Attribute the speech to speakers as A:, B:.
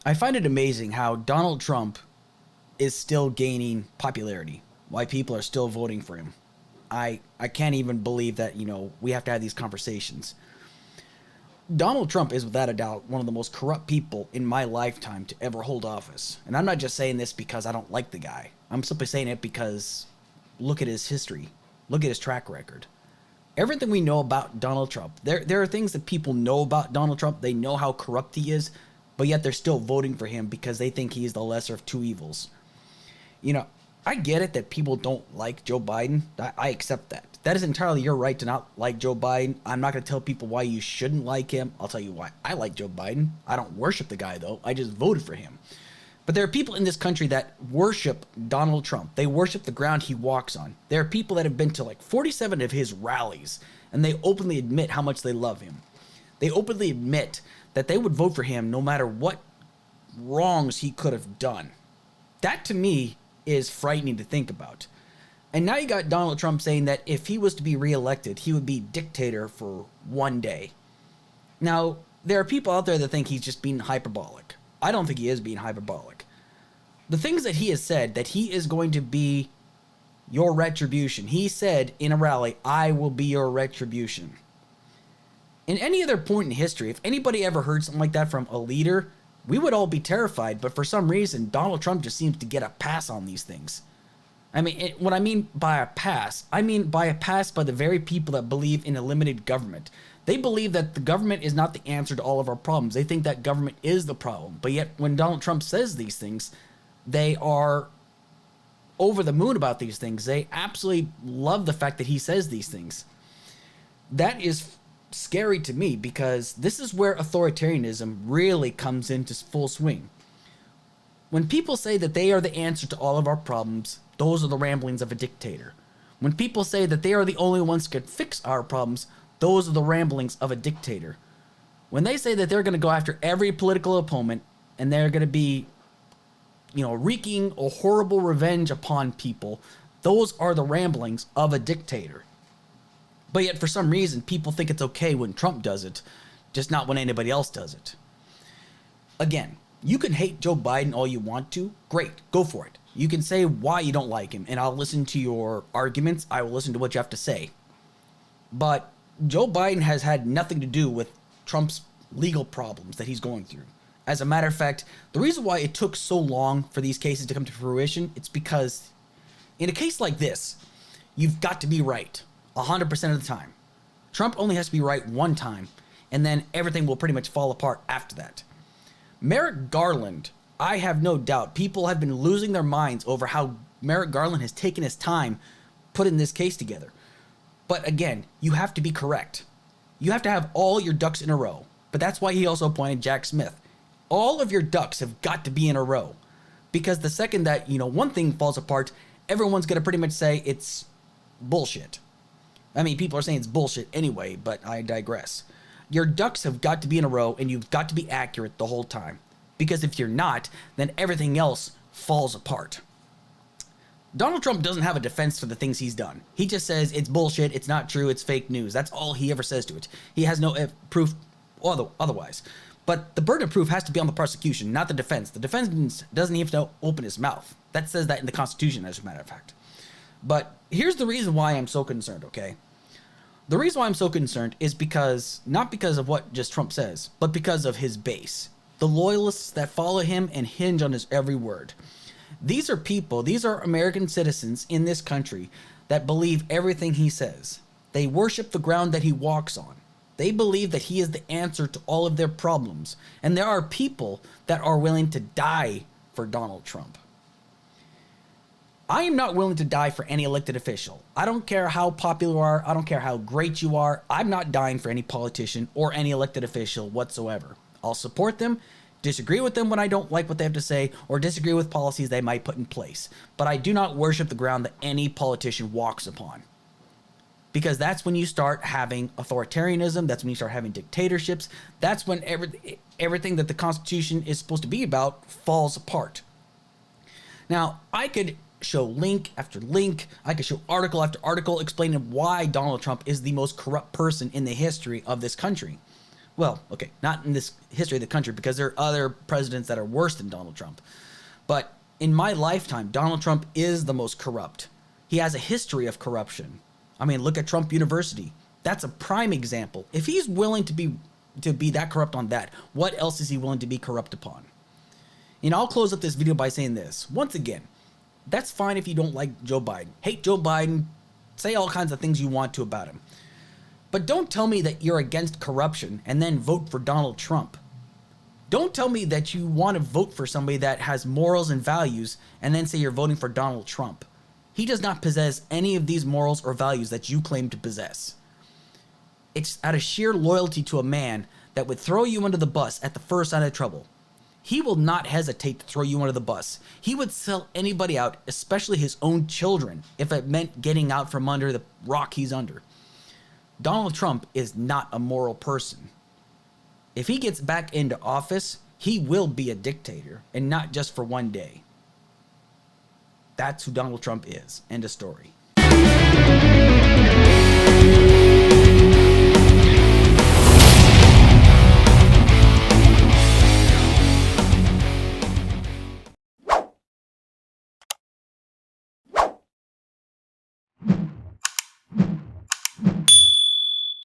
A: I find it amazing how Donald Trump is still gaining popularity, why people are still voting for him. I can't even believe that, we have to have these conversations. Donald Trump is without a doubt one of the most corrupt people in my lifetime to ever hold office. And I'm not just saying this because I don't like the guy. I'm simply saying it because look at his history. Look at his track record. Everything we know about Donald Trump, there are things that people know about Donald Trump. They know how corrupt he is, but yet they're still voting for him because they think he's the lesser of two evils. I get it that people don't like Joe Biden. I accept that. That is entirely your right to not like Joe Biden. I'm not going to tell people why you shouldn't like him. I'll tell you why I like Joe Biden. I don't worship the guy, though. I just voted for him. But there are people in this country that worship Donald Trump. They worship the ground he walks on. There are people that have been to like 47 of his rallies, and they openly admit how much they love him. They openly admit that they would vote for him no matter what wrongs he could have done. That, to me, is frightening to think about. And now you got Donald Trump saying that if he was to be reelected, he would be dictator for one day. Now, there are people out there that think he's just being hyperbolic. I don't think he is being hyperbolic. The things that he has said, that he is going to be your retribution. He said in a rally, I will be your retribution. In any other point in history, if anybody ever heard something like that from a leader, we would all be terrified, but for some reason, Donald Trump just seems to get a pass on these things. What I mean by a pass, I mean by a pass by the very people that believe in a limited government. They believe that the government is not the answer to all of our problems. They think that government is the problem. But yet, when Donald Trump says these things, they are over the moon about these things. They absolutely love the fact that he says these things. That is scary to me because this is where authoritarianism really comes into full swing. When people say that they are the answer to all of our problems, those are the ramblings of a dictator. When people say that they are the only ones who can fix our problems, those are the ramblings of a dictator. When they say that they're going to go after every political opponent and they're going to be, wreaking a horrible revenge upon people, those are the ramblings of a dictator. But yet, for some reason, people think it's okay when Trump does it, just not when anybody else does it. Again, you can hate Joe Biden all you want to. Great, go for it. You can say why you don't like him, and I'll listen to your arguments. I will listen to what you have to say. But Joe Biden has had nothing to do with Trump's legal problems that he's going through. As a matter of fact, the reason why it took so long for these cases to come to fruition, it's because in a case like this, you've got to be right 100% of the time. Trump only has to be right one time, and then everything will pretty much fall apart after that. Merrick Garland, I have no doubt people have been losing their minds over how Merrick Garland has taken his time putting this case together. But again, you have to be correct. You have to have all your ducks in a row. But that's why he also appointed Jack Smith. All of your ducks have got to be in a row. Because the second that, one thing falls apart, everyone's going to pretty much say it's bullshit. People are saying it's bullshit anyway, but I digress. Your ducks have got to be in a row, and you've got to be accurate the whole time. Because if you're not, then everything else falls apart. Donald Trump doesn't have a defense for the things he's done. He just says it's bullshit, it's not true, it's fake news. That's all he ever says to it. He has no proof otherwise. But the burden of proof has to be on the prosecution, not the defense. The defense doesn't even have to open his mouth. That says that in the Constitution, as a matter of fact. But here's the reason why I'm so concerned, okay? The reason why I'm so concerned is not because of what just Trump says, but because of his base. The loyalists that follow him and hinge on his every word. These are American citizens in this country that believe everything he says. They worship the ground that he walks on. They believe that he is the answer to all of their problems. And there are people that are willing to die for Donald Trump. I am not willing to die for any elected official. I don't care how popular you are. I don't care how great you are. I'm not dying for any politician or any elected official whatsoever. I'll support them, disagree with them when I don't like what they have to say, or disagree with policies they might put in place. But I do not worship the ground that any politician walks upon. Because that's when you start having authoritarianism. That's when you start having dictatorships. That's when everything that the Constitution is supposed to be about falls apart. Now, I could show link after link. I could show article after article explaining why Donald Trump is the most corrupt person in the history of this country. Well, okay, not in this history of the country, because there are other presidents that are worse than Donald Trump. But in my lifetime, Donald Trump is the most corrupt. He has a history of corruption. I mean, look at Trump University. That's a prime example. If he's willing to be that corrupt on that, what else is he willing to be corrupt upon? And I'll close up this video by saying this. Once again, that's fine if you don't like Joe Biden. Hate Joe Biden. Say all kinds of things you want to about him. But don't tell me that you're against corruption and then vote for Donald Trump. Don't tell me that you want to vote for somebody that has morals and values and then say you're voting for Donald Trump. He does not possess any of these morals or values that you claim to possess. It's out of sheer loyalty to a man that would throw you under the bus at the first sign of trouble. He will not hesitate to throw you under the bus. He would sell anybody out, especially his own children, if it meant getting out from under the rock he's under. Donald Trump is not a moral person. If he gets back into office, he will be a dictator, and not just for one day. That's who Donald Trump is. End of story.